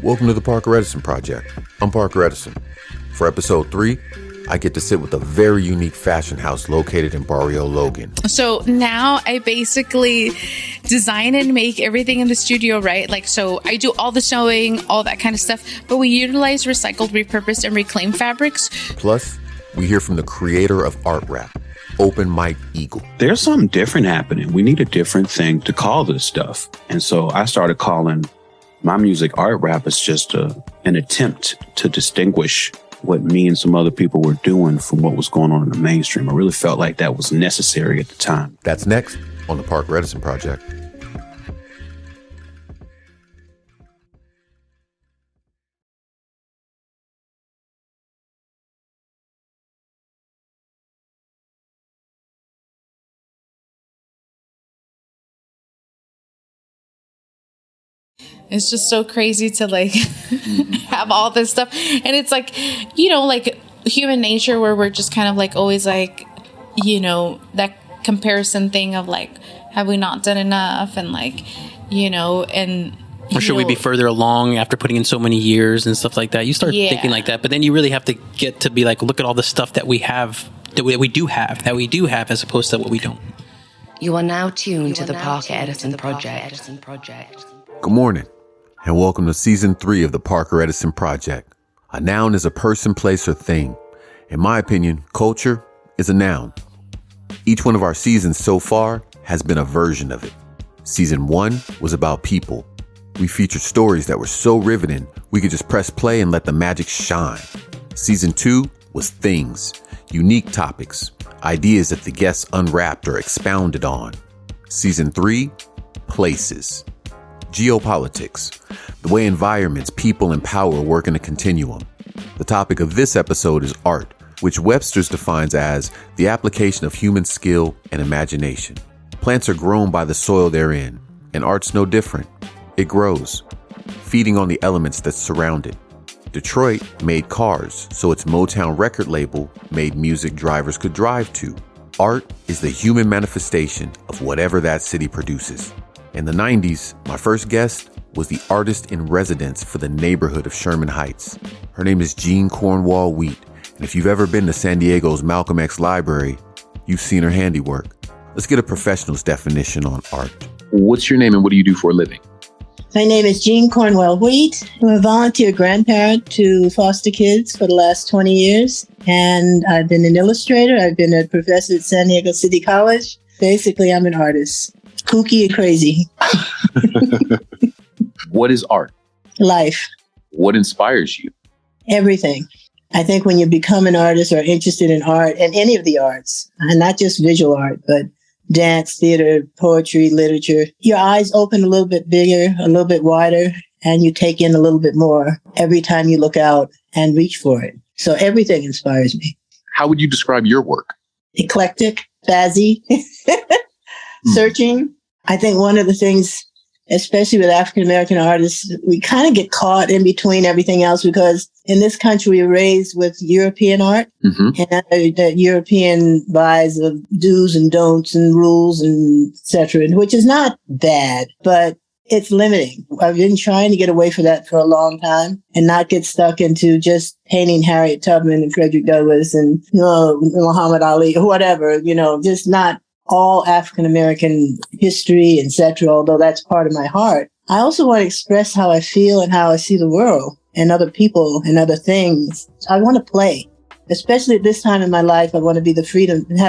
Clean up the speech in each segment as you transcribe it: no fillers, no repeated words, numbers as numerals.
Welcome to the Parker Edison Project. I'm Parker Edison. For episode 3, I get to sit with a very unique fashion house located in Barrio Logan. So now I basically design and make everything in the studio, right? Like, so I do all the sewing, all that kind of stuff, but we utilize recycled, repurposed, and reclaimed fabrics. Plus, we hear from the creator of art rap, Open Mike Eagle. There's something different happening. We need a different thing to call this stuff. And so I started calling my music art rap as just an attempt to distinguish what me and some other people were doing from what was going on in the mainstream. I really felt like that was necessary at the time. That's next on the Parker Edison Project. It's just so crazy to like have all this stuff. And it's like, you know, like human nature where we're just kind of like always like, you know, that comparison thing of like, have we not done enough? And like, you know, and or should we be further along after putting in so many years and stuff like that? You start thinking like that, but then you really have to get to be like, look at all the stuff that we have, that we do have, as opposed to what we don't. You are now tuned to the Parker Edison Project. Good morning, and welcome to Season 3 of the Parker Edison Project. A noun is a person, place, or thing. In my opinion, culture is a noun. Each one of our seasons so far has been a version of it. Season 1 was about people. We featured stories that were so riveting, we could just press play and let the magic shine. Season 2 was things, unique topics, ideas that the guests unwrapped or expounded on. Season 3, places. Geo-Politics, the way environments, people, and power work in a continuum. The topic of this episode is art, which Webster's defines as the application of human skill and imagination. Plants are grown by the soil they're in, and art's no different. It grows, feeding on the elements that surround it. Detroit made cars, so its Motown record label made music drivers could drive to. Art is the human manifestation of whatever that city produces. In the 90s, my first guest was the artist in residence for the neighborhood of Sherman Heights. Her name is Jean Cornwall Wheat, and if you've ever been to San Diego's Malcolm X Library, you've seen her handiwork. Let's get a professional's definition on art. What's your name and what do you do for a living? My name is Jean Cornwell Wheat. I'm a volunteer grandparent to foster kids for the last 20 years, and I've been an illustrator. I've been a professor at San Diego City College. Basically, I'm an artist. Kooky and crazy. What is art? Life. What inspires you? Everything. I think when you become an artist or interested in art and any of the arts, and not just visual art, but dance, theater, poetry, literature, your eyes open a little bit bigger, a little bit wider, and you take in a little bit more every time you look out and reach for it. So everything inspires me. How would you describe your work? Eclectic, fazzy, searching. I think one of the things, especially with African-American artists, we kind of get caught in between everything else because in this country, we were raised with European art and that European buys of do's and don'ts and rules and et cetera, which is not bad, but it's limiting. I've been trying to get away from that for a long time and not get stuck into just painting Harriet Tubman and Frederick Douglass and, you know, Muhammad Ali or whatever, you know, just not all African-American history, etc., although that's part of my heart. I also want to express how I feel and how I see the world and other people and other things. I want to play, especially at this time in my life. I want to be have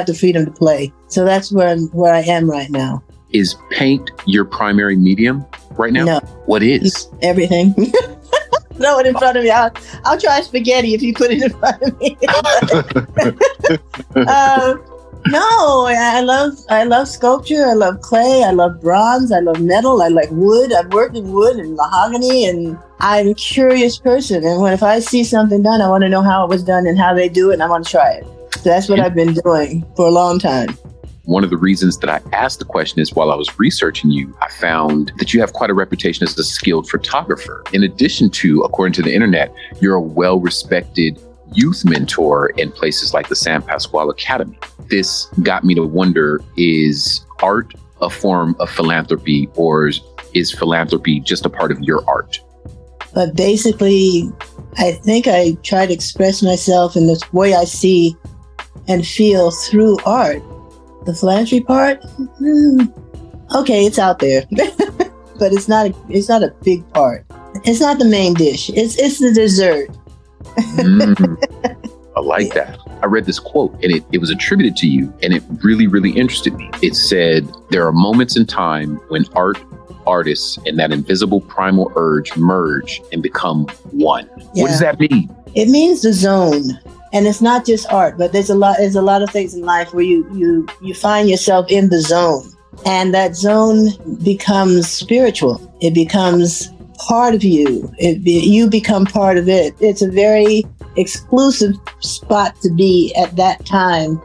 the freedom to play. So that's where I am right now. Is paint your primary medium right now? No. What is? Everything. Throw it in front of me. I'll try spaghetti if you put it in front of me. No, I love sculpture. I love clay. I love bronze. I love metal. I like wood. I've worked in wood and mahogany, and I'm a curious person. And if I see something done, I want to know how it was done and how they do it, and I want to try it. So that's what I've been doing for a long time. One of the reasons that I asked the question is while I was researching you, I found that you have quite a reputation as a skilled photographer. In addition to, according to the internet, you're a well-respected youth mentor in places like the San Pasqual Academy. This got me to wonder, is art a form of philanthropy, or is philanthropy just a part of your art? But basically, I think I try to express myself in the way I see and feel through art. The philanthropy part, okay, it's out there, but it's not a big part. It's not the main dish. It's the dessert. I like that. I read this quote and it was attributed to you and it really, really interested me. It said, there are moments in time when artists, and that invisible primal urge merge and become one. Yeah. What does that mean? It means the zone. And it's not just art, but there's a lot of things in life where you find yourself in the zone. And that zone becomes spiritual. It becomes part of you. You become part of it. It's a very exclusive spot to be at that time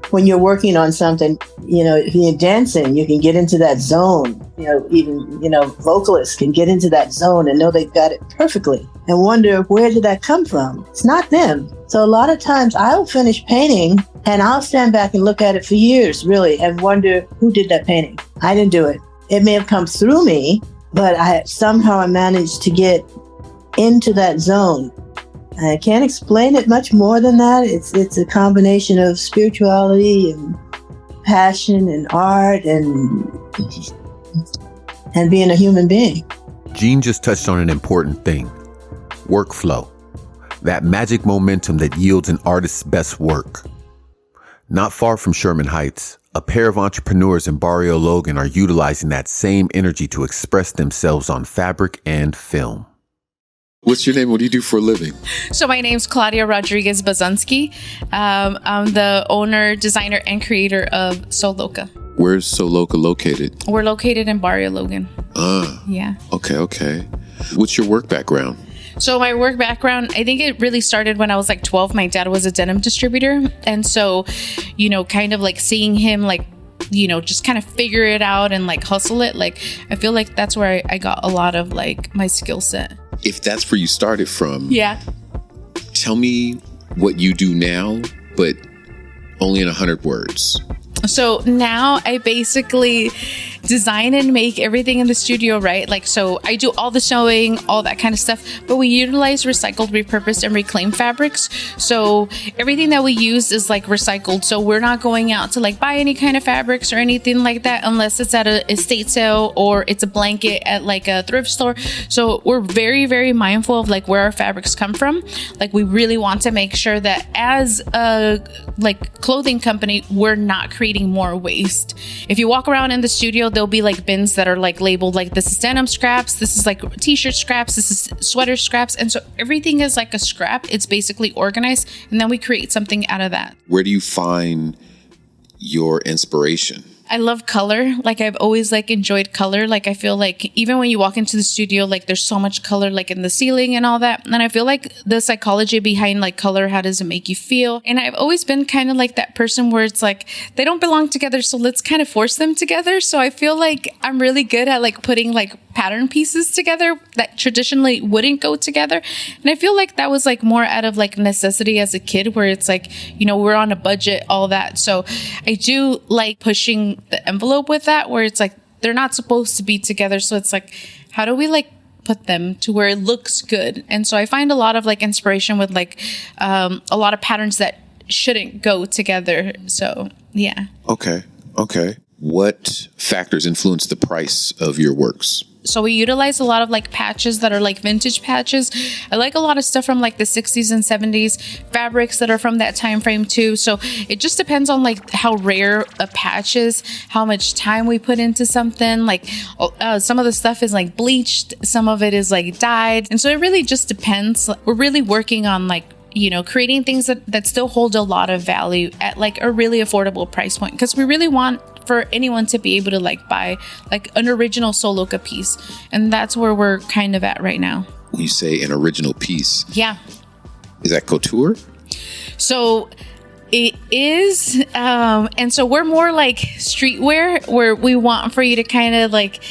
when you're working on something. You know, if you're dancing, you can get into that zone. You know, even, vocalists can get into that zone and know they've got it perfectly and wonder, where did that come from? It's not them. So a lot of times I'll finish painting and I'll stand back and look at it for years, really, and wonder, who did that painting? I didn't do it. It may have come through me, but I managed to get into that zone. I can't explain it much more than that. It's a combination of spirituality and passion and art and being a human being. Jean just touched on an important thing: workflow. That magic momentum that yields an artist's best work. Not far from Sherman Heights, a pair of entrepreneurs in Barrio Logan are utilizing that same energy to express themselves on fabric and film. What's your name? What do you do for a living? So my name's Claudia Rodriguez Bazunski. I'm the owner, designer, and creator of Soloka. Where's Soloka located? We're located in Barrio Logan. Yeah. Okay. What's your work background? So my work background, I think it really started when I was like 12. My dad was a denim distributor. And so, kind of like seeing him just kind of figure it out and like hustle it. Like, I feel like that's where I got a lot of like my skill set. If that's where you started from. Yeah. Tell me what you do now, but only in 100 words. So now I basically design and make everything in the studio, right? Like, so I do all the sewing, all that kind of stuff, but we utilize recycled, repurposed, and reclaimed fabrics. So everything that we use is like recycled. So we're not going out to like buy any kind of fabrics or anything like that unless it's at a estate sale or it's a blanket at like a thrift store. So we're very, very mindful of like where our fabrics come from. Like, we really want to make sure that as a like clothing company, we're not creating more waste. If you walk around in the studio, there'll be like bins that are like labeled like, this is denim scraps, this is like t-shirt scraps, this is sweater scraps. And so everything is like a scrap. It's basically organized, and then we create something out of that. Where do you find your inspiration? I love color. Like, I've always like enjoyed color. Like, I feel like even when you walk into the studio, like there's so much color like in the ceiling and all that. And I feel like the psychology behind like color, how does it make you feel? And I've always been kind of like that person where it's like, they don't belong together, so let's kind of force them together. So I feel like I'm really good at like putting like pattern pieces together that traditionally wouldn't go together. And I feel like that was like more out of like necessity as a kid, where it's like, we're on a budget, all that. So I do like pushing the envelope with that, where it's like, they're not supposed to be together. So it's like, how do we like put them to where it looks good? And so I find a lot of like inspiration with like a lot of patterns that shouldn't go together. So yeah. Okay. What factors influence the price of your works? So we utilize a lot of like patches that are like vintage patches. I like a lot of stuff from like the 60s and 70s, fabrics that are from that time frame too. So it just depends on like how rare a patch is, how much time we put into something. Like some of the stuff is like bleached, some of it is like dyed. And so it really just depends. We're really working on like, creating things that still hold a lot of value at like a really affordable price point, because we really want for anyone to be able to like buy like an original Soloka piece. And that's where we're kind of at right now. When you say an original piece, yeah, is that couture? So it is, and so we're more like streetwear, where we want for you to kind of like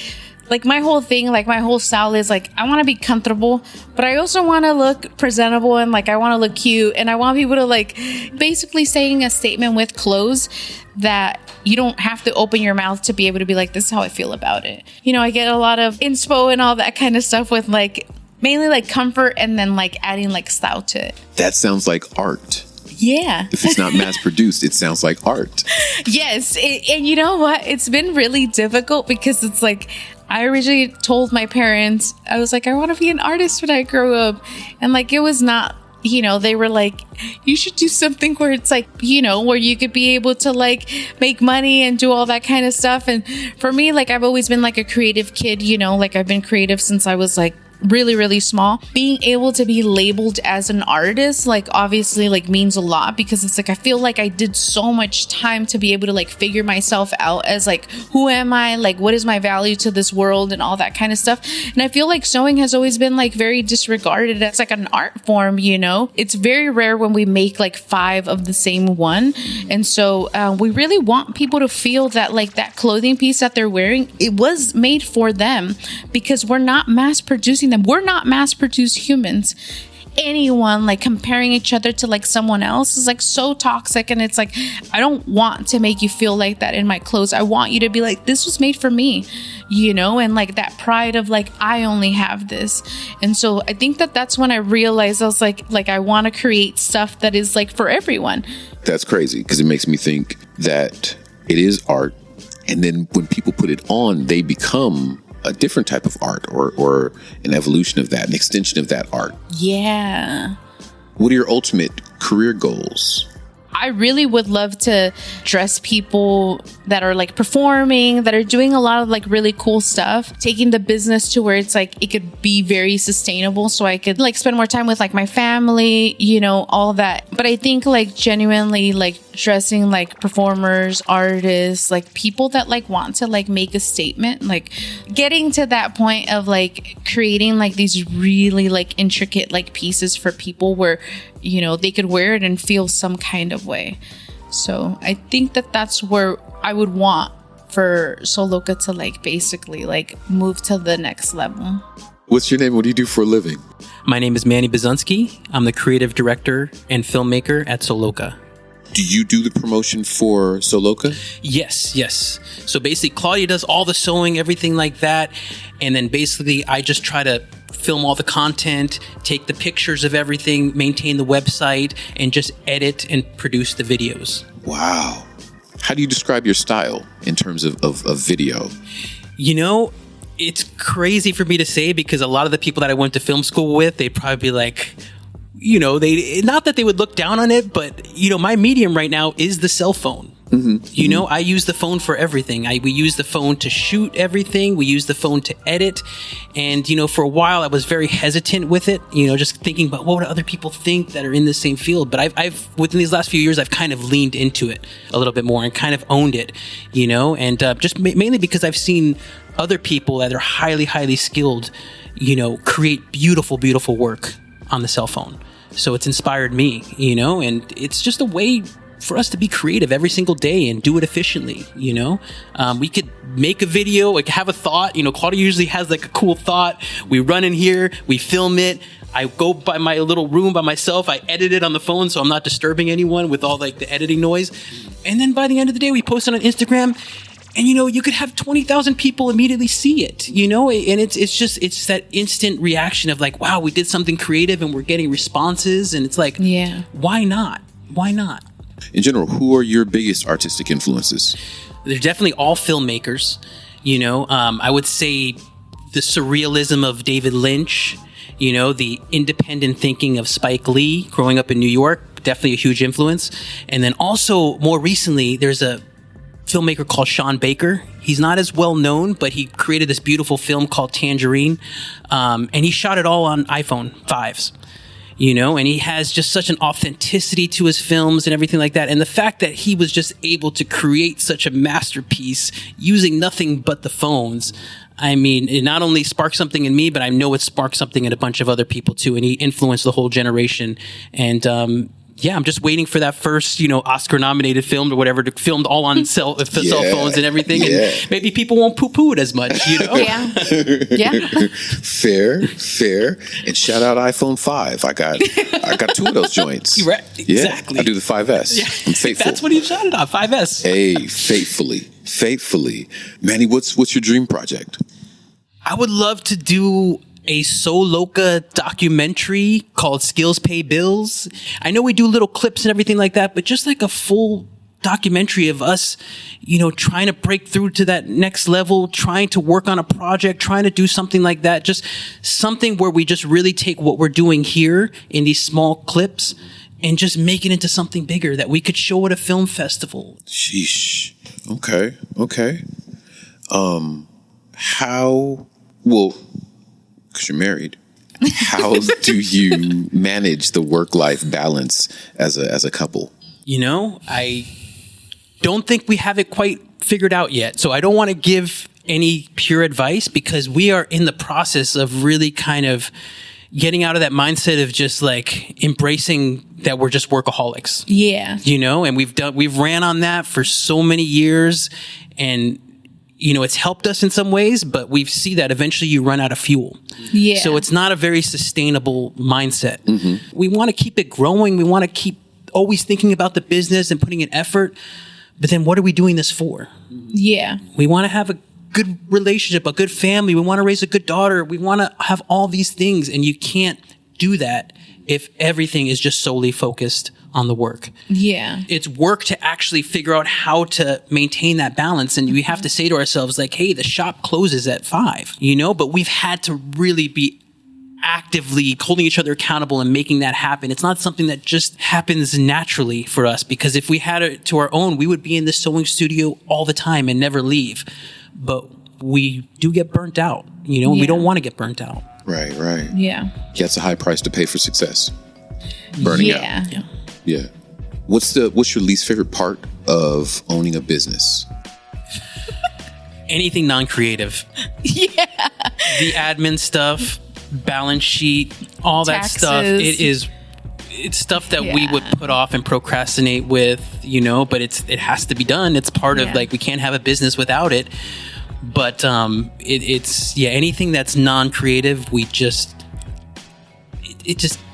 my whole thing, like my whole style is like, I want to be comfortable, but I also want to look presentable, and like I want to look cute, and I want people to like basically saying a statement with clothes that you don't have to open your mouth to be able to be like, this is how I feel about it. I get a lot of inspo and all that kind of stuff with like mainly like comfort and then like adding like style to it. That sounds like art. Yeah. If it's not mass produced, it sounds like art. Yes. And you know what? It's been really difficult because it's like, I originally told my parents, I was like, I want to be an artist when I grow up. And like, it was not, you know, they were like, you should do something where it's like, you know, where you could be able to like make money and do all that kind of stuff. And for me, like, I've always been like a creative kid, you know, like I've been creative since I was like really, really small. Being able to be labeled as an artist, like obviously like means a lot because it's like, I feel like I did so much time to be able to like figure myself out as like, who am I? Like, what is my value to this world and all that kind of stuff. And I feel like sewing has always been like very disregarded as like an art form, you know? It's very rare when we make like 5 of the same one. And so we really want people to feel that like that clothing piece that they're wearing, it was made for them because we're not mass producing them. We're not mass produced humans. Anyone like comparing each other to like someone else is like so toxic. And it's like, I don't want to make you feel like that in my clothes. I want you to be like, this was made for me, you know, and like that pride of like, I only have this. And so I think that that's when I realized I was like I want to create stuff that is like for everyone. That's crazy because it makes me think that it is art. And then when people put it on, they become a different type of art or an evolution of that, an extension of that art. Yeah. What are your ultimate career goals? I really would love to dress people that are like performing, that are doing a lot of like really cool stuff, taking the business to where it's like it could be very sustainable so I could like spend more time with like my family, you know, all that. But I think like genuinely like dressing like performers, artists, like people that like want to like make a statement, like getting to that point of like creating like these really like intricate like pieces for people where, you know, they could wear it and feel some kind of way. So I think that that's where I would want for Soloka to like basically like move to the next level. What's your name? What do you do for a living? My name is Manny Bazunski. I'm the creative director and filmmaker at Soloka. Do you do the promotion for Soloka? Yes. So basically Claudia does all the sewing, everything like that. And then basically I just try to film all the content, take the pictures of everything, maintain the website, and just edit and produce the videos. Wow. How do you describe your style in terms of video? You know, it's crazy for me to say because a lot of the people that I went to film school with, they'd probably be like, you know, they not that they would look down on it, but, you know, my medium right now is the cell phone. Mm-hmm. You know, I use the phone for everything. We use the phone to shoot everything. We use the phone to edit. And, you know, for a while I was very hesitant with it, you know, just thinking about what would other people think that are in the same field. But I've within these last few years, I've kind of leaned into it a little bit more and kind of owned it, you know, and just mainly because I've seen other people that are highly, highly skilled, you know, create beautiful, beautiful work on the cell phone. So it's inspired me, you know, and it's just a way for us to be creative every single day and do it efficiently, you know? We could make a video, like have a thought, you know, Claudia usually has like a cool thought. We run in here, we film it. I go by my little room by myself. I edit it on the phone so I'm not disturbing anyone with all like the editing noise. And then by the end of the day, we post it on Instagram. And, you know, you could have 20,000 people immediately see it, you know, and it's that instant reaction of like, wow, we did something creative and we're getting responses. And it's like, yeah, why not? Why not? In general, who are your biggest artistic influences? They're definitely all filmmakers. You know, I would say the surrealism of David Lynch, you know, the independent thinking of Spike Lee growing up in New York, definitely a huge influence. And then also more recently, there's a filmmaker called Sean Baker. He's not as well known, but he created this beautiful film called Tangerine. And he shot it all on iPhone 5s. You know, and he has just such an authenticity to his films and everything like that. And the fact that he was just able to create such a masterpiece using nothing but the phones, I mean, it not only sparked something in me, but I know it sparked something in a bunch of other people too. And he influenced the whole generation. And, yeah, I'm just waiting for that first, you know, Oscar-nominated film or whatever, to filmed all on cell phones and everything, and maybe people won't poo-poo it as much, you know? Yeah. Fair. And shout out iPhone 5. I got 2 of those joints. Right. Exactly. I do the 5S. Yeah. I'm faithful. That's what he shot it on, 5S. Hey, faithfully. Manny, what's your dream project? I would love to do a Soloka documentary called Skills Pay Bills. I know we do little clips and everything like that, but just like a full documentary of us, trying to break through to that next level, trying to work on a project, trying to do something like that. Just something where we just really take what we're doing here in these small clips and just make it into something bigger that we could show at a film festival. Sheesh. Okay. Because you're married, how do you manage the work-life balance as a couple? I don't think we have it quite figured out yet. So I don't want to give any pure advice because we are in the process of really kind of getting out of that mindset of just like embracing that we're just workaholics. Yeah. And we've ran on that for so many years, and it's helped us in some ways, but we see that eventually you run out of fuel. Yeah. So it's not a very sustainable mindset. Mm-hmm. We want to keep it growing. We want to keep always thinking about the business and putting in effort. But then what are we doing this for? Yeah. We want to have a good relationship, a good family. We want to raise a good daughter. We want to have all these things. And you can't do that if everything is just solely focused on the work. Yeah. It's work to actually figure out how to maintain that balance. And we have to say to ourselves, like, hey, the shop closes at 5, but we've had to really be actively holding each other accountable and making that happen. It's not something that just happens naturally for us, because if we had it to our own, we would be in the sewing studio all the time and never leave. But we do get burnt out, and we don't want to get burnt out. Right. Yeah. That's a high price to pay for success. Burning out. Yeah. What's your least favorite part of owning a business? Anything non-creative. Yeah. The admin stuff, balance sheet, all Taxes. that stuff. It's stuff that we would put off and procrastinate with, but it has to be done. It's part of we can't have a business without it. But it's anything that's non-creative, it just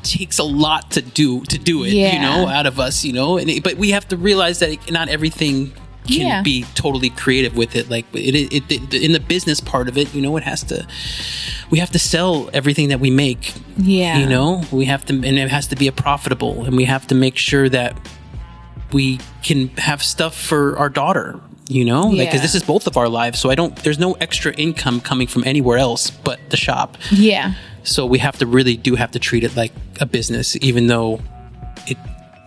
takes a lot to do it, out of us, but we have to realize that not everything can be totally creative with it. Like it in the business part of it, we have to sell everything that we make. Yeah. We have to, and it has to be profitable, and we have to make sure that we can have stuff for our daughter, because this is both of our lives. So there's no extra income coming from anywhere else but the shop. Yeah. So we have to treat it like a business, even though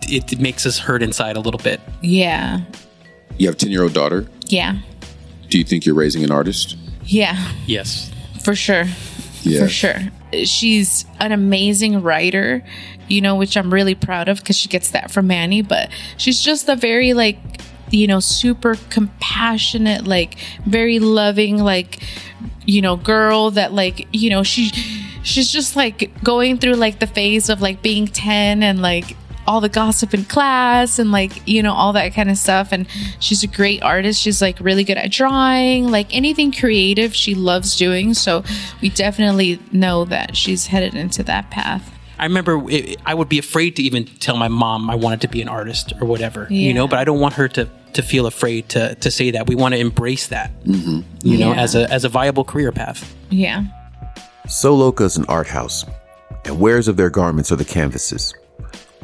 it makes us hurt inside a little bit. Yeah. You have a 10-year-old daughter? Yeah. Do you think you're raising an artist? Yeah. Yes. For sure. Yeah. For sure. She's an amazing writer, which I'm really proud of because she gets that from Manny. But she's just a very super compassionate, very loving, girl that she's just going through the phase of being 10 and all the gossip in class and all that kind of stuff. And she's a great artist. She's really good at drawing, anything creative she loves doing. So we definitely know that she's headed into that path. I remember I would be afraid to even tell my mom I wanted to be an artist or whatever, but I don't want her to feel afraid to say that. We want to embrace that, as a viable career path. Yeah. Soloka is an art house, and wares of their garments are the canvases.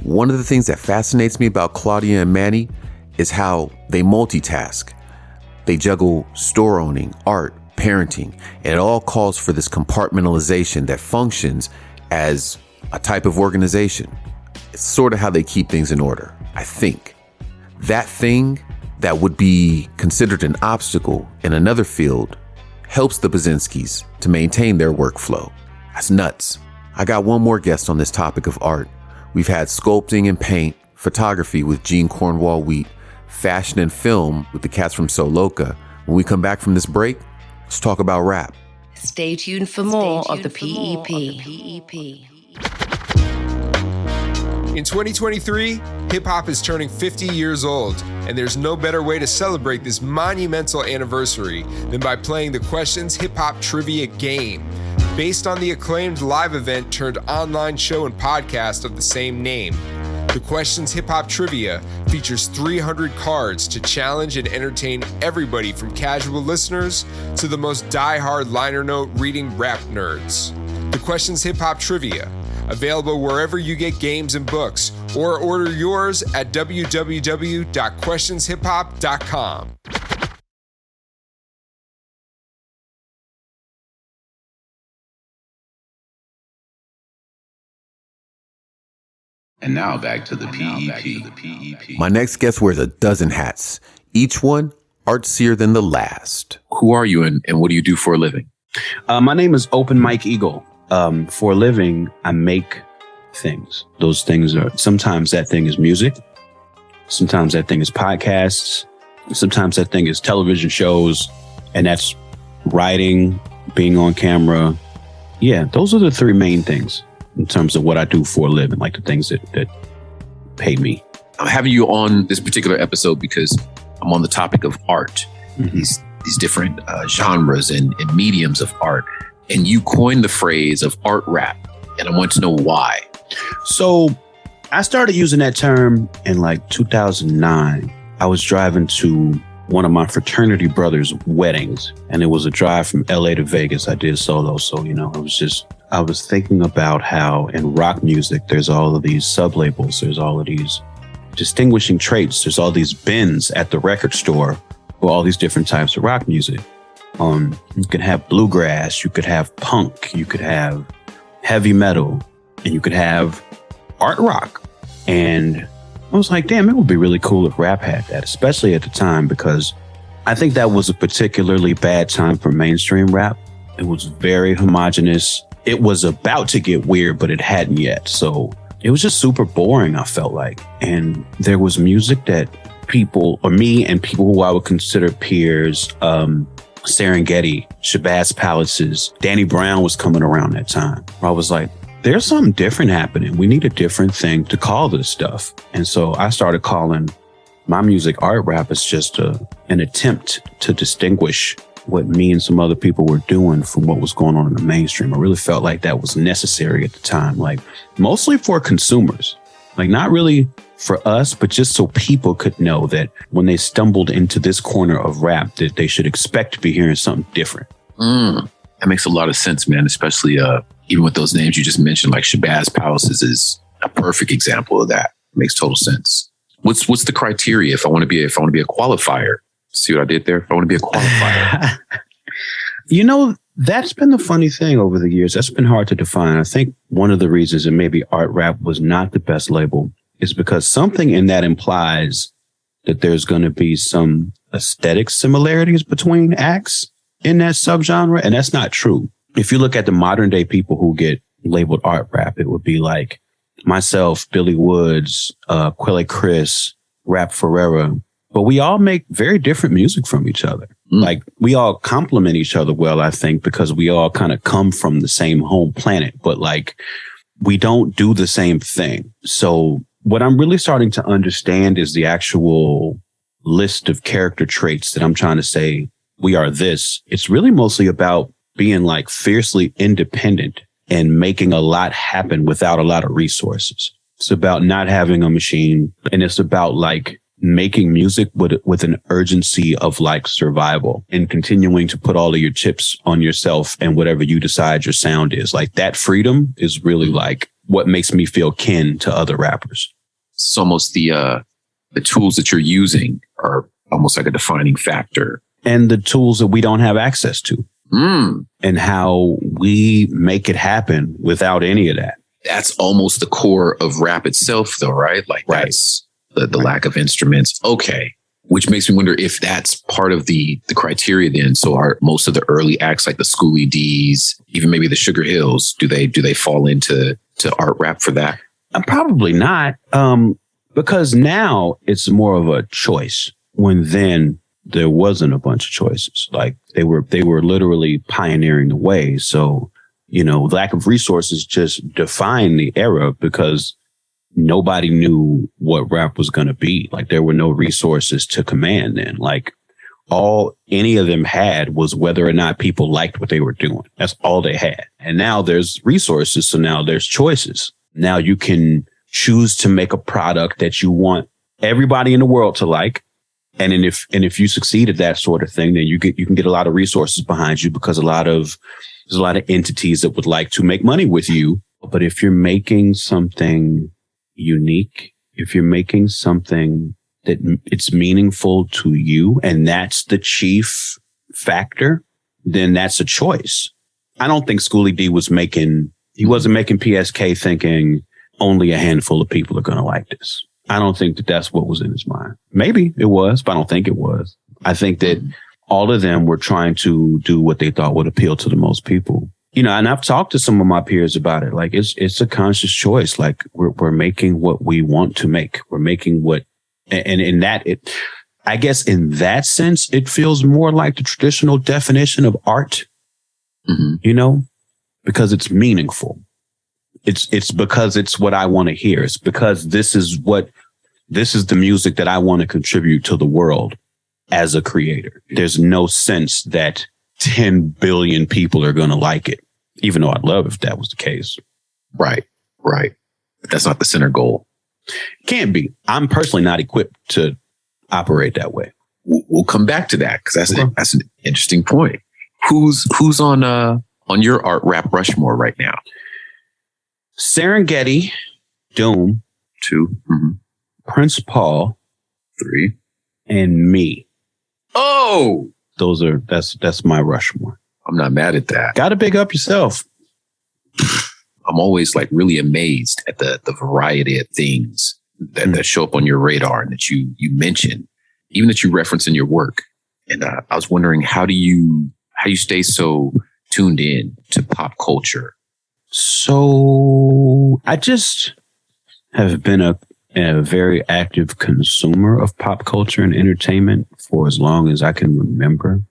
One of the things that fascinates me about Claudia and Manny is how they multitask. They juggle store owning, art, parenting, and it all calls for this compartmentalization that functions as a type of organization. It's sort of how they keep things in order, I think. That thing that would be considered an obstacle in another field helps the Bazinskis to maintain their workflow. That's nuts. I got one more guest on this topic of art. We've had sculpting and paint, photography with Gene Cornwall Wheat, fashion and film with the cats from Soloka. When we come back from this break, let's talk about rap. Stay tuned for more of the PEP. In 2023, hip-hop is turning 50 years old, and there's no better way to celebrate this monumental anniversary than by playing the Questions Hip-Hop Trivia Game, based on the acclaimed live event turned online show and podcast of the same name. The Questions Hip-Hop Trivia features 300 cards to challenge and entertain everybody from casual listeners to the most die-hard liner note reading rap nerds. the Questions Hip Hop Trivia, available wherever you get games and books, or order yours at www.questionshiphop.com. And now back to the PEP. My next guest wears a dozen hats, each one artsier than the last. Who are you and what do you do for a living? My name is Open Mike Eagle. For a living, I make things. Those things are, sometimes that thing is music. Sometimes that thing is podcasts. Sometimes that thing is television shows. And that's writing, being on camera. Yeah, those are the three main things in terms of what I do for a living, like the things that pay me. I'm having you on this particular episode because I'm on the topic of art, these different genres and mediums of art. And you coined the phrase of art rap. And I want to know why. So I started using that term in like 2009. I was driving to one of my fraternity brothers' weddings, and it was a drive from LA to Vegas. I did solo. So, I was thinking about how in rock music, there's all of these sub-labels. There's all of these distinguishing traits. There's all these bins at the record store for all these different types of rock music. You could have bluegrass, you could have punk, you could have heavy metal, and you could have art rock. And I was like, damn, it would be really cool if rap had that, especially at the time, because I think that was a particularly bad time for mainstream rap. It was very homogenous. It was about to get weird, but it hadn't yet. So it was just super boring, I felt like. And there was music that people, or me and people who I would consider peers, Serengeti, Shabazz Palaces, Danny Brown was coming around that time. I was like, there's something different happening. We need a different thing to call this stuff. And so I started calling my music art rap as just an attempt to distinguish what me and some other people were doing from what was going on in the mainstream. I really felt like that was necessary at the time, like mostly for consumers, like not really for us, but just so people could know that when they stumbled into this corner of rap, that they should expect to be hearing something different. That makes a lot of sense, man, especially even with those names you just mentioned, like Shabazz Palaces is a perfect example of that. It makes total sense. What's the criteria if I want to be a qualifier? See what I did there? If I want to be a qualifier. That's been the funny thing over the years. That's been hard to define. I think one of the reasons that maybe art rap was not the best label is because something in that implies that there's going to be some aesthetic similarities between acts in that subgenre. And that's not true. If you look at the modern day people who get labeled art rap, it would be like myself, Billy Woods, Quelle Chris, Rap Ferreira. But we all make very different music from each other. Like we all complement each other well, I think, because we all kind of come from the same home planet, but like we don't do the same thing. So what I'm really starting to understand is the actual list of character traits that I'm trying to say we are this. It's really mostly about being like fiercely independent and making a lot happen without a lot of resources. It's about not having a machine, and it's about like making music with an urgency of like survival and continuing to put all of your chips on yourself and whatever you decide your sound is. Like that freedom is really like what makes me feel kin to other rappers. It's almost the tools that you're using are almost like a defining factor. And the tools that we don't have access to. And how we make it happen without any of that. That's almost the core of rap itself, though, right? Like that's the lack of instruments. Okay. Which makes me wonder if that's part of the criteria then. So are most of the early acts like the Schoolie D's, even maybe the Sugar Hills, do they fall into art rap for that? Probably not. Because now it's more of a choice, when then there wasn't a bunch of choices. Like they were literally pioneering the way. So, lack of resources just defined the era because nobody knew what rap was going to be. Like there were no resources to command then. Like all any of them had was whether or not people liked what they were doing. That's all they had. And now there's resources. So now there's choices. Now you can choose to make a product that you want everybody in the world to like. And if you succeed at that sort of thing, then you can get a lot of resources behind you because a lot of There's a lot of entities that would like to make money with you. But if you're making something unique, if you're making something that it's meaningful to you, and that's the chief factor, then that's a choice. I don't think Schoolie D wasn't making PSK thinking only a handful of people are going to like this. I don't think that that's what was in his mind. Maybe it was, but I don't think it was. I think that all of them were trying to do what they thought would appeal to the most people. You know, and I've talked to some of my peers about it. Like, it's a conscious choice. Like, we're making what we want to make. We're making what, and in that, I guess in that sense, it feels more like the traditional definition of art, you know, because it's meaningful. It's because it's what I want to hear. It's because this is the music that I want to contribute to the world as a creator. There's no sense that 10 billion people are going to like it, even though I'd love if that was the case. Right. But that's not the center goal. Can't be. I'm personally not equipped to operate that way. We'll come back to that because that's an interesting point. Who's on your art rap Rushmore right now? Serengeti, Doom, 2, Prince Paul, 3, and me. Oh, that's my Rushmore. I'm not mad at that. Got to big up yourself. I'm always like really amazed at the variety of things that show up on your radar and that you mention, even that you reference in your work. And I was wondering, how do you stay so tuned in to pop culture? So I just have been a very active consumer of pop culture and entertainment for as long as I can remember.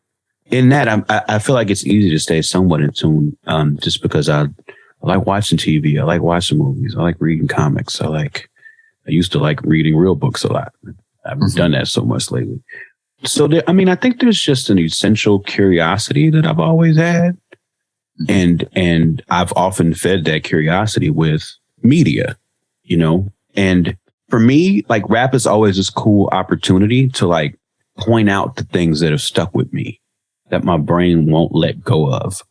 In that, I feel like it's easy to stay somewhat in tune, just because I like watching TV. I like watching movies. I like reading comics. I used to like reading real books a lot. I haven't done that so much lately. So, I think there's just an essential curiosity that I've always had. And I've often fed that curiosity with media, you know, and for me, like, rap is always this cool opportunity to like point out the things that have stuck with me that my brain won't let go of.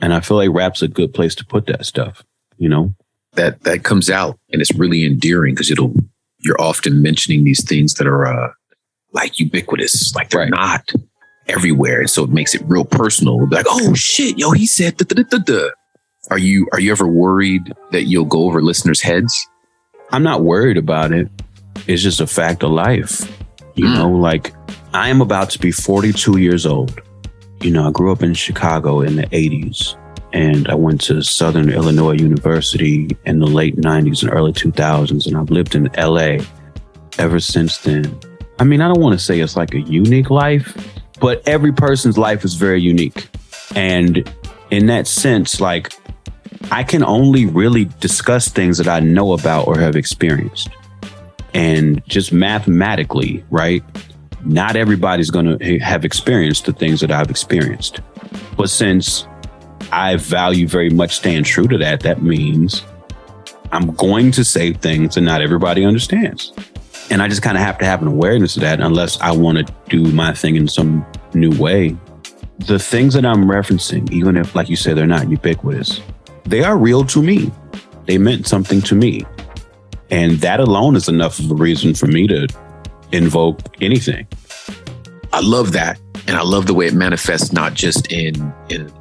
And I feel like rap's a good place to put that stuff, you know, that comes out and it's really endearing because you're often mentioning these things that are like ubiquitous, like they're not everywhere. And so it makes it real personal. Like, oh shit, yo, he said da. Are you ever worried that you'll go over listeners' heads? I'm not worried about it. It's just a fact of life. You know, like, I am about to be 42 years old. You know, I grew up in Chicago in the 80s and I went to Southern Illinois University in the late 90s and early 2000s. And I've lived in LA ever since then. I mean, I don't want to say it's like a unique life, but every person's life is very unique. And in that sense, like, I can only really discuss things that I know about or have experienced. And just mathematically, right? Not everybody's going to have experienced the things that I've experienced. But since I value very much staying true to that, that means I'm going to say things that not everybody understands. And I just kind of have to have an awareness of that unless I want to do my thing in some new way. The things that I'm referencing, even if, like you said, they're not ubiquitous, they are real to me. They meant something to me. And that alone is enough of a reason for me to invoke anything. I love that. And I love the way it manifests, not just in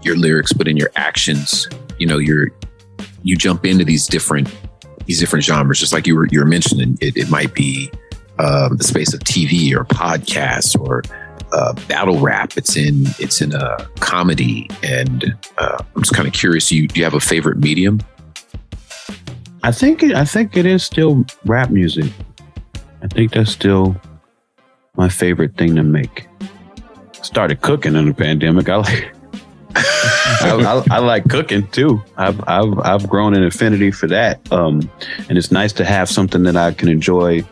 your lyrics, but in your actions. You know, you jump into these different genres, just like you were mentioning. It might be the space of TV or podcasts or battle rap. It's in a comedy. And I'm just kind of curious. Do you have a favorite medium? I think it is still rap music. I think that's still my favorite thing to make. Started cooking in the pandemic. I like cooking too. I've grown an affinity for that. And it's nice to have something that I can enjoy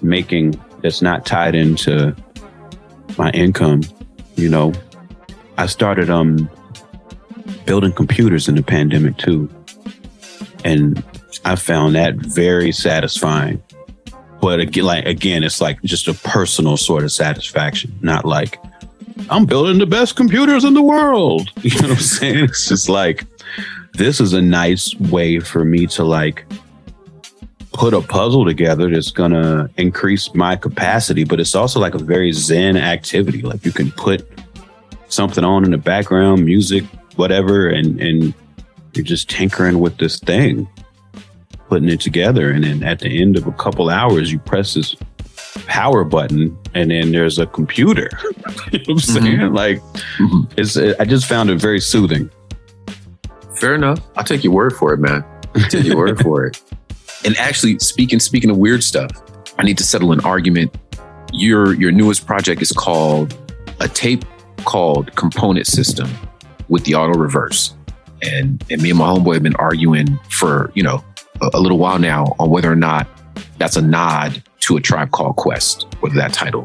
making that's not tied into my income. You know, I started building computers in the pandemic too. And I found that very satisfying. But again, it's like just a personal sort of satisfaction, not like I'm building the best computers in the world. You know what I'm saying? It's just like, this is a nice way for me to like put a puzzle together that's going to increase my capacity, but it's also like a very zen activity. Like you can put something on in the background, music, whatever, and you're just tinkering with this thing, putting it together. And then at the end of a couple hours, you press this power button and then there's a computer. You know what I'm saying? Like, I just found it very soothing. Fair enough. I'll take your word for it, man. I'll take your word for it. And actually, speaking of weird stuff, I need to settle an argument. Your newest project is called a tape called Component System with the auto reverse. And me and my homeboy have been arguing for, a little while now on whether or not that's a nod to A Tribe Called Quest, whether that title.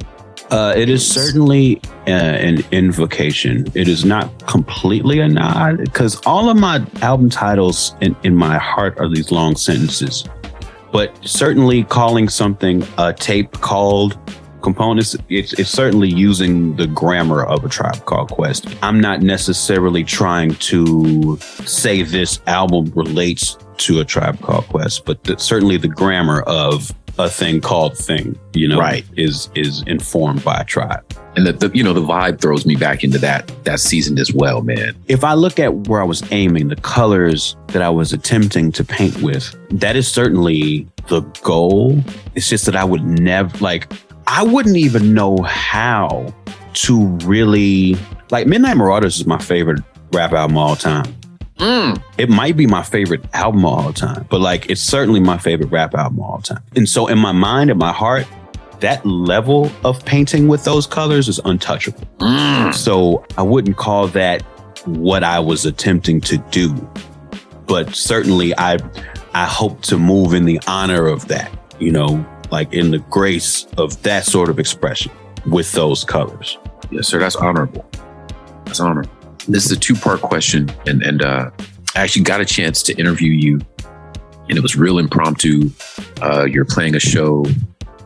It is certainly an invocation. It is not completely a nod, because all of my album titles in my heart are these long sentences. But certainly calling something a tape called Components, it's certainly using the grammar of A Tribe Called Quest. I'm not necessarily trying to say this album relates to A Tribe Called Quest, but certainly the grammar of a thing called thing, right, is informed by a tribe. And the vibe throws me back into that season as well, man. If I look at where I was aiming, the colors that I was attempting to paint with, that is certainly the goal. It's just that I would never, I wouldn't even know how to really, Midnight Marauders is my favorite rap album of all time. It might be my favorite album of all time, but it's certainly my favorite rap album of all time. And so in my mind, in my heart, that level of painting with those colors is untouchable. So I wouldn't call that what I was attempting to do, but certainly I hope to move in the honor of that, in the grace of that sort of expression with those colors. Yes, sir. That's honorable. That's honorable. This is a two-part question, and I actually got a chance to interview you, and it was real impromptu. You're playing a show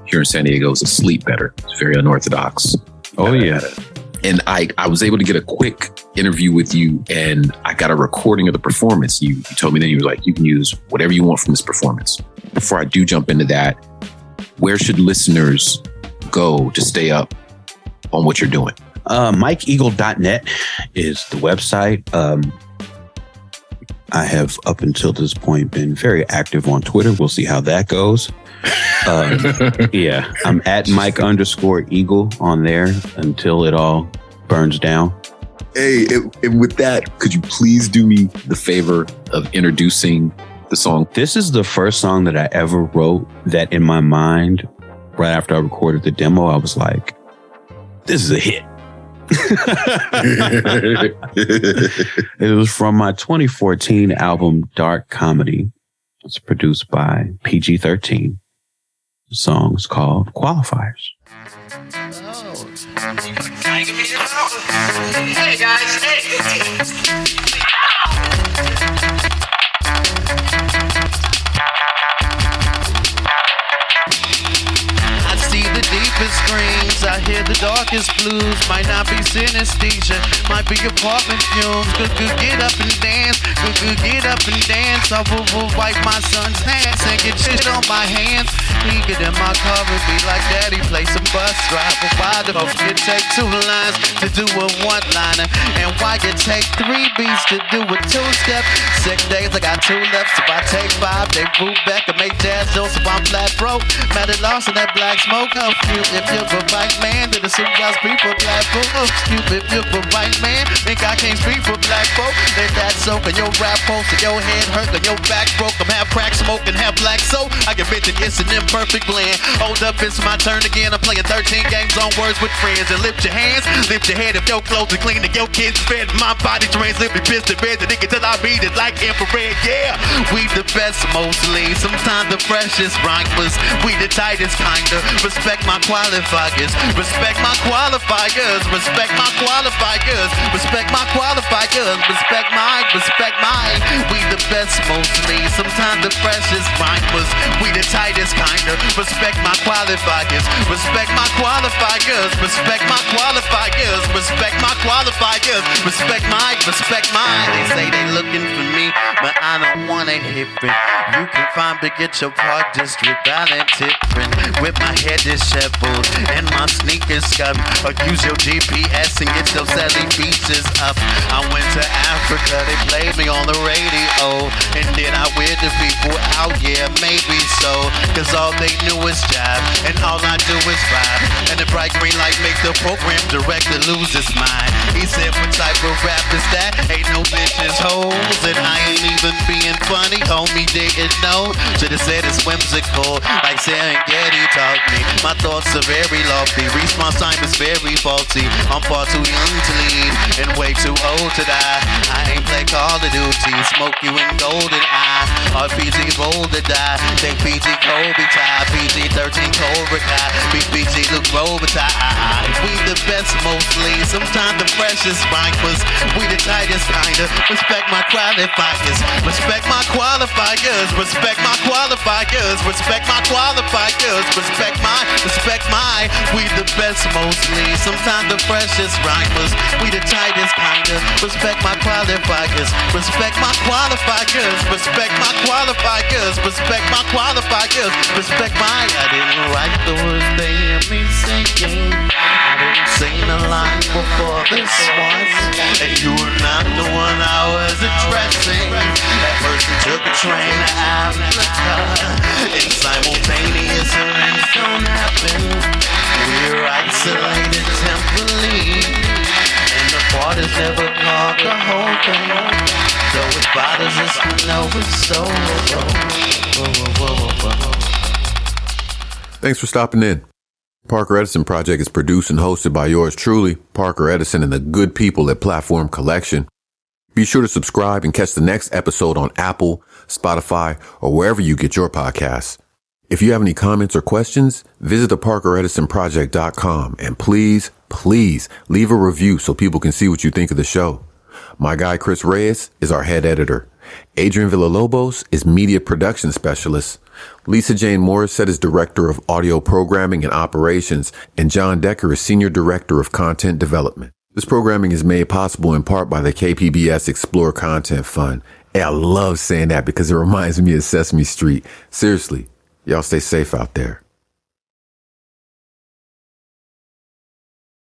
here in San Diego. It's a Sleep Better. It's very unorthodox. Oh, yeah. And I was able to get a quick interview with you, and I got a recording of the performance. You told me that you were like, you can use whatever you want from this performance. Before I do jump into that, where should listeners go to stay up on what you're doing? MikeEagle.net is the website. I have up until this point been very active on Twitter. We'll see how that goes. Yeah, I'm at Mike_Eagle on there until it all burns down. Hey, and with that, could you please do me the favor of introducing the song? This is the first song that I ever wrote that in my mind, right after I recorded the demo, I was like, this is a hit. It was from my 2014 album Dark Comedy. It's produced by PG-13. The song is called Qualifiers. Hey guys, hey. Deepest screams, I hear the darkest blues. Might not be synesthesia, might be apartment fumes. Good, get up and dance. Good, get up and dance. I will wipe my son's hands and get shit on my hands. He get in my car and be like, Daddy, play some bus driver. Why the fuck you take 2 lines to do a 1-liner? And why you take 3 beats to do a 2-step? 6 days, I got 2 left. So if I take 5, they boot back and make jazz jokes. If I'm flat broke, mad at loss in that black smoke. If you're a white man, then assume I speak for black folk. If you're a white man, think I can't speak for black folk. Then that's so, and your rap post, and your head hurt, and your back broke. I'm half crack smoke and half black soap. I can bet that it's an imperfect blend. Hold up, it's my turn again. I'm playing 13 games on words with friends. And lift your hands, lift your head if your clothes are clean and your kids fed. My body drains, lift your pissed to bed. The nigga till I beat it like infrared. Yeah, we the best mostly. Sometimes the freshest rhymers. We the tightest kinda. Respect my qualifiers, respect my qualifiers, respect my qualifiers, respect my qualifiers, respect mine, we the best mostly. Sometimes the freshest rhyme rhymers. We the tightest kinda. Respect my qualifiers. Respect my qualifiers. Respect my qualifiers. Respect my qualifiers. Respect mine. They say they looking for me, but I don't wanna hear it. You can find Bigger Park District, Balance Tippin', with my head disheveled and my sneakers scuffed. Or use your GPS and get those silly features up. I went to Africa, they played me on the radio, and did I weird the people out? Yeah, maybe so, cause all they knew was jive, and all I do is vibe. And the bright green light make the program director lose his mind. He said, what type of rap is that? Ain't no bitches hoes, and I ain't even being funny, homie didn't know. Should've said it's whimsical, like Serengeti taught me. My thoughts are very lofty, response time is very faulty. I'm far too young to lead, and way too old to die. I ain't play Call of Duty, smoke you in golden eye. RPG bold to die, think PG Kobe tie, PG-13 Cobra Kai, PG Luke Robitaille. We the best mostly, sometimes the freshest rhymers. We the tightest kinda. Respect my qualifiers. Respect my qualifiers. Respect my qualifiers. Respect my qualifiers. Respect my. We the best mostly, sometimes the freshest rhymers. We the tightest kinda. Respect my qualifiers. Respect my qualifiers. Respect my qualifiers. Respect my qualifiers. Respect my. I didn't write the words they hear me singing. I didn't sing the line before this one. And you were not the one I was addressing. That person took a train to Africa, and simultaneous events don't happen. We're isolated temporarily, and the part is never called the whole thing. So it bothers us to know it's so. Thanks for stopping in. Parker Edison Project is produced and hosted by yours truly, Parker Edison, and the good people at Platform Collection. Be sure to subscribe and catch the next episode on Apple, Spotify, or wherever you get your podcasts. If you have any comments or questions, visit theparkeredisonproject.com and please leave a review so people can see what you think of the show. My guy Chris Reyes is our head editor. Adrian Villalobos is media production specialist. Lisa Jane Morrisette is director of audio programming and operations, and John Decker is senior director of content development. This programming is made possible in part by the KPBS Explore Content Fund. Hey, I love saying that because it reminds me of Sesame Street. Seriously, y'all stay safe out there.